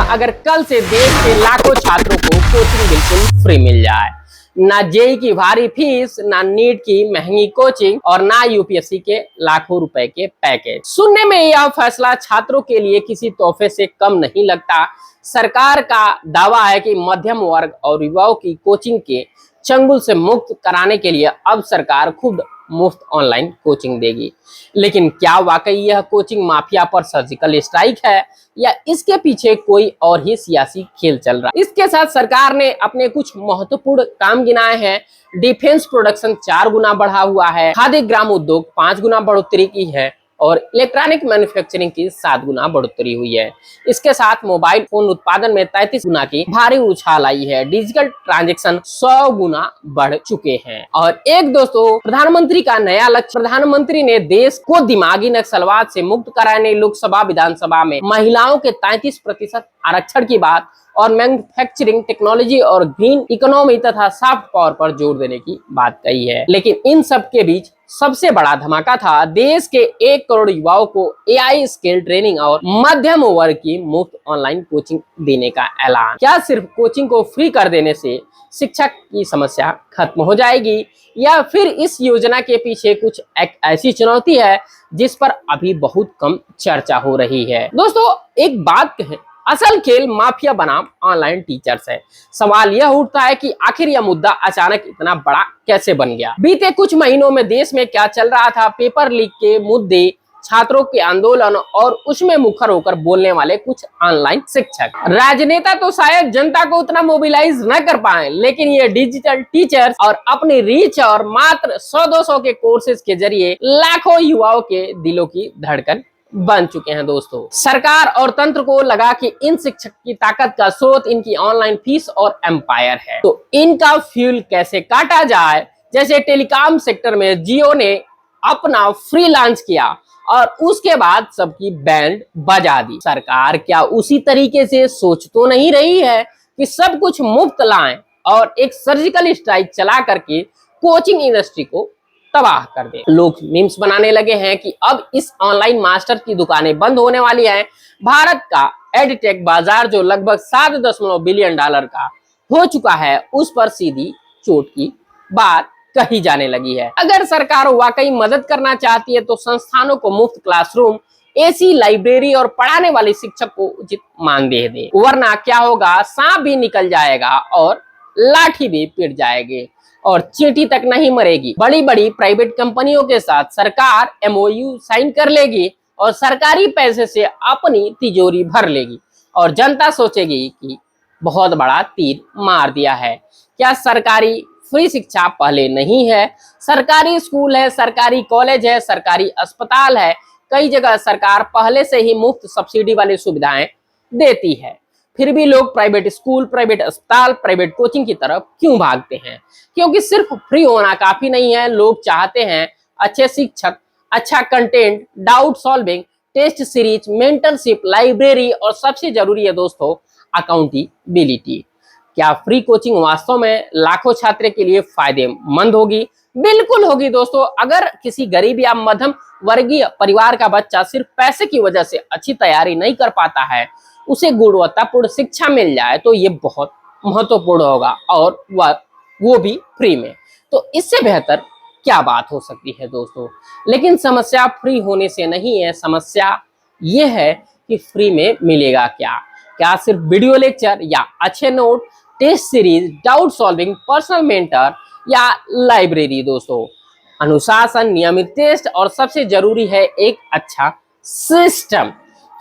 अगर कल से देश के लाखों छात्रों को कोचिंग बिल्कुल फ्री मिल जाए। ना जेई की भारी फीस, ना नीट की महंगी कोचिंग और ना यूपीएससी के लाखों रुपए के पैकेज। सुनने में यह फैसला छात्रों के लिए किसी तोहफे से कम नहीं लगता। सरकार का दावा है कि मध्यम वर्ग और युवाओं की कोचिंग के चंगुल से मुक्त कराने के लिए अब सरकार खुद मुफ्त ऑनलाइन कोचिंग देगी। लेकिन क्या वाकई यह कोचिंग माफिया पर सर्जिकल स्ट्राइक है या इसके पीछे कोई और ही सियासी खेल चल रहा है? इसके साथ सरकार ने अपने कुछ महत्वपूर्ण काम गिनाए हैं। डिफेंस प्रोडक्शन 4 गुना बढ़ा हुआ है, खादी ग्राम उद्योग 5 गुना बढ़ोतरी की है और इलेक्ट्रॉनिक मैन्युफैक्चरिंग की 7 गुना बढ़ोतरी हुई है। इसके साथ मोबाइल फोन उत्पादन में 33 गुना की भारी उछाल आई है। डिजिटल ट्रांजैक्शन 100 गुना बढ़ चुके हैं। और एक दोस्तों, प्रधानमंत्री का नया लक्ष्य। प्रधानमंत्री ने देश को दिमागी नक्सलवाद से मुक्त कराने लोकसभा विधानसभा में महिलाओं के 33% आरक्षण की बात और मैन्युफैक्चरिंग टेक्नोलॉजी और ग्रीन इकोनॉमी तथा सॉफ्ट पावर पर जोर देने की बात कही है। लेकिन इन सब के बीच सबसे बड़ा धमाका था देश के 1 करोड़ युवाओं को एआई स्किल ट्रेनिंग और मध्यम वर्ग की मुफ्त ऑनलाइन कोचिंग देने का ऐलान। क्या सिर्फ कोचिंग को फ्री कर देने से शिक्षक की समस्या खत्म हो जाएगी या फिर इस योजना के पीछे कुछ एक ऐसी चुनौती है जिस पर अभी बहुत कम चर्चा हो रही है? दोस्तों, एक बात कहें, असल खेल माफिया बनाम ऑनलाइन टीचर्स है। सवाल यह उठता है कि आखिर यह मुद्दा अचानक इतना बड़ा कैसे बन गया? बीते कुछ महीनों में देश में क्या चल रहा था? पेपर लीक के मुद्दे, छात्रों के आंदोलन और उसमें मुखर होकर बोलने वाले कुछ ऑनलाइन शिक्षक। राजनेता तो शायद जनता को उतना मोबिलाइज न कर पाए, लेकिन ये डिजिटल टीचर्स और अपनी रीच और मात्र 100-200 के कोर्सेज के जरिए लाखों युवाओं के दिलों की धड़कन बन चुके हैं। दोस्तों, सरकार और तंत्र को लगा कि इन शिक्षक की ताकत का स्रोत इनकी ऑनलाइन फीस और एम्पायर है, तो इनका फ्यूल कैसे काटा जाए। जैसे टेलीकॉम सेक्टर में जियो ने अपना फ्री लॉन्च किया और उसके बाद सबकी बैंड बजा दी। सरकार क्या उसी तरीके से सोच तो नहीं रही है कि सब कुछ मुफ्त लाएं और एक सर्जिकल स्ट्राइक चला करके कोचिंग इंडस्ट्री को तबाह कर दे? लोग मीम्स बनाने लगे हैं कि अब इस ऑनलाइन मास्टर की दुकानें बंद होने वाली हैं। भारत का एडटेक बाजार जो लगभग $7 बिलियन का हो चुका है, उस पर सीधी चोट की बात कही जाने लगी है। अगर सरकार वाकई मदद करना चाहती है तो संस्थानों को मुफ्त क्लासरूम, एसी लाइब्रेरी और पढ़ाने वाले शिक्षक को उचित मानदेय दे, वरना क्या होगा, सांप भी निकल जाएगा और लाठी भी पिट जाएगी और चींटी तक नहीं मरेगी। बड़ी बड़ी प्राइवेट कंपनियों के साथ सरकार एमओयू साइन कर लेगी और सरकारी पैसे से अपनी तिजोरी भर लेगी और जनता सोचेगी कि बहुत बड़ा तीर मार दिया है। क्या सरकारी फ्री शिक्षा पहले नहीं है? सरकारी स्कूल है, सरकारी कॉलेज है, सरकारी अस्पताल है, कई जगह सरकार पहले से ही मुफ्त सब्सिडी वाली सुविधाएं देती है। फिर भी लोग प्राइवेट स्कूल, प्राइवेट अस्पताल, प्राइवेट कोचिंग की तरफ क्यों भागते हैं? क्योंकि सिर्फ फ्री होना काफी नहीं है। लोग चाहते हैं अच्छे शिक्षक, अच्छा content, doubt solving, test series, mentorship, library और सबसे जरूरी है दोस्तों, अकाउंटेबिलिटी। क्या फ्री कोचिंग वास्तव में लाखों छात्रों के लिए फायदेमंद होगी? बिल्कुल होगी दोस्तों। अगर किसी गरीब या मध्यम वर्गीय परिवार का बच्चा सिर्फ पैसे की वजह से अच्छी तैयारी नहीं कर पाता है, उसे गुणवत्तापूर्ण शिक्षा मिल जाए तो ये बहुत महत्वपूर्ण होगा, और वो भी फ्री में। तो इससे बेहतर क्या बात हो सकती है दोस्तों? लेकिन समस्या फ्री होने से नहीं है, समस्या ये है कि फ्री में मिलेगा क्या? क्या सिर्फ वीडियो लेक्चर या अच्छे note, test series, doubt solving, personal mentor या लाइब्रेरी? दोस्तों, अनुशासन, नियमित टेस्ट और सबसे जरूरी है एक अच्छा सिस्टम,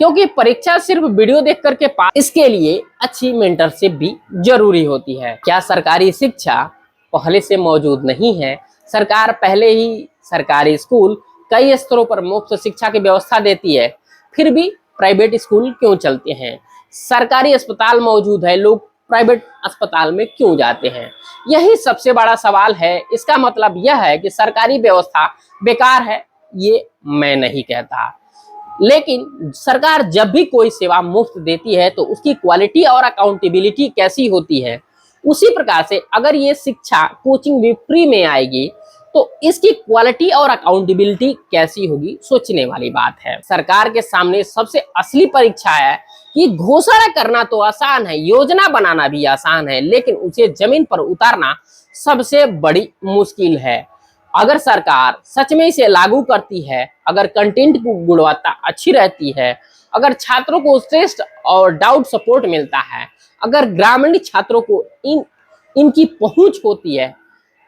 क्योंकि परीक्षा सिर्फ वीडियो देख करके पास, इसके लिए अच्छी मेंटरशिप भी जरूरी होती है। क्या सरकारी शिक्षा पहले से मौजूद नहीं है? सरकार पहले ही सरकारी स्कूल, कई स्तरों पर मुफ्त शिक्षा की व्यवस्था देती है, फिर भी प्राइवेट स्कूल क्यों चलते हैं? सरकारी अस्पताल मौजूद है, लोग प्राइवेट अस्पताल में क्यों जाते हैं? यही सबसे बड़ा सवाल है। इसका मतलब यह है कि सरकारी व्यवस्था बेकार है, ये मैं नहीं कहता, लेकिन सरकार जब भी कोई सेवा मुफ्त देती है तो उसकी क्वालिटी और अकाउंटेबिलिटी कैसी होती है? उसी प्रकार से अगर ये शिक्षा कोचिंग भी फ्री में आएगी तो इसकी क्वालिटी और अकाउंटेबिलिटी कैसी होगी, सोचने वाली बात है। सरकार के सामने सबसे असली परीक्षा है कि घोषणा करना तो आसान है, योजना बनाना भी आसान है, लेकिन उसे जमीन पर उतारना सबसे बड़ी मुश्किल है। अगर सरकार सच में इसे लागू करती है, अगर कंटेंट की गुणवत्ता अच्छी रहती है, अगर छात्रों को श्रेष्ठ और डाउट सपोर्ट मिलता है, अगर ग्रामीण छात्रों को इनकी पहुंच होती है,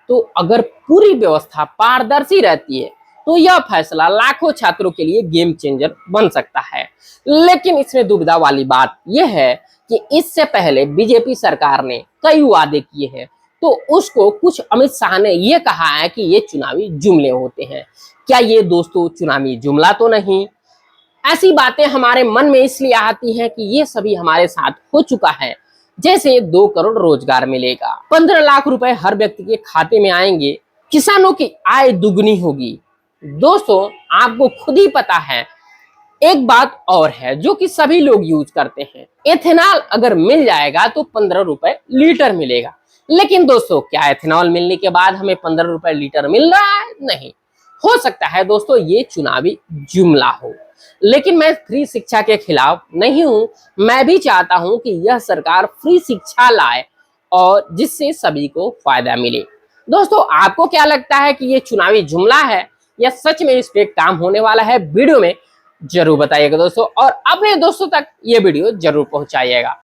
तो अगर पूरी व्यवस्था पारदर्शी रहती है, तो यह फैसला लाखों छात्रों के लिए गेम चेंजर बन सकता है। लेकिन इसमें दुविधा वाली बात यह है कि इससे पहले बीजेपी सरकार ने कई वादे किए हैं, तो उसको कुछ अमित शाह ने यह कहा है कि ये चुनावी जुमले होते हैं। क्या ये दोस्तों चुनावी जुमला तो नहीं? ऐसी बातें हमारे मन में इसलिए आती हैं कि ये सभी हमारे साथ हो चुका है। जैसे 2 करोड़ रोजगार मिलेगा, 15 लाख रुपए हर व्यक्ति के खाते में आएंगे, किसानों की आय दुगनी होगी। दोस्तों, आपको खुद ही पता है, एक बात और है जो कि सभी लोग यूज करते हैं, एथेनॉल अगर मिल जाएगा तो 15 रुपए लीटर मिलेगा। लेकिन दोस्तों, क्या एथेनॉल मिलने के बाद हमें 15 रुपए लीटर मिल रहा है? नहीं। हो सकता है दोस्तों ये चुनावी जुमला हो, लेकिन मैं फ्री शिक्षा के खिलाफ नहीं हूं। मैं भी चाहता हूं कि यह सरकार फ्री शिक्षा लाए और जिससे सभी को फायदा मिले। दोस्तों, आपको क्या लगता है कि ये चुनावी जुमला है या सच में इस पे काम होने वाला है? वीडियो में जरूर बताइएगा दोस्तों, और अपने दोस्तों तक ये वीडियो जरूर पहुंचाइएगा।